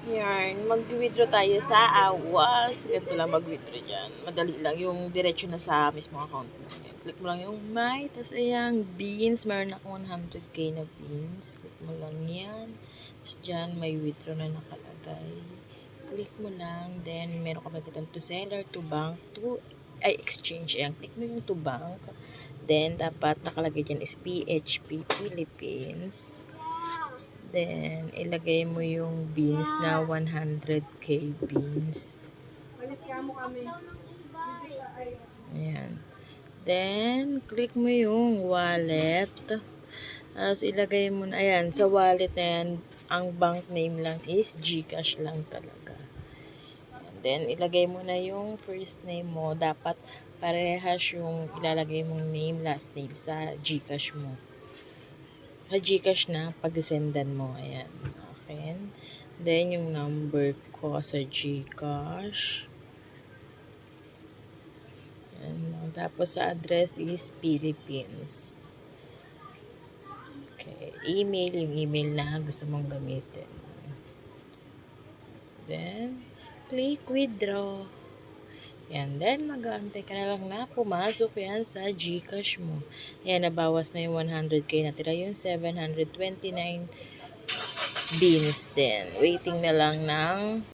Yan, mag-withdraw tayo sa Awas. Ganito lang mag-withdraw dyan. Madali lang. Yung diretso na sa mismo account mo. Yan. Click mo lang yung my. Tapos ayan, beans. Meron akong 100k na beans. Click mo lang yan. Tapos dyan, may withdraw na nakalagay. Click mo lang. Then, meron ka ba dito to seller, to bank, to exchange. Ayan, click mo yung to bank. Then, dapat nakalagay dyan is PHP Philippines. Then, ilagay mo yung beans na 100k beans. Ayan. Then, click mo yung wallet. Tapos, ilagay mo na, ayan, sa wallet na yan, ang bank name lang is GCash lang talaga. And then, ilagay mo na yung first name mo. Dapat parehas yung ilalagay mong name, last name sa GCash mo. Sa GCash na, pag-sendan mo. Ayan. Okay. Then, yung number ko sa GCash. Ayan. Tapos, sa address is Philippines. Okay. Email, yung email na gusto mong gamitin. Then, click withdraw. Yan. Then, mag-aantay ka na lang na pumasok yan sa GCash mo. Yan, nabawas na yung 100k. Natira yung 729 beans din. Waiting na lang ng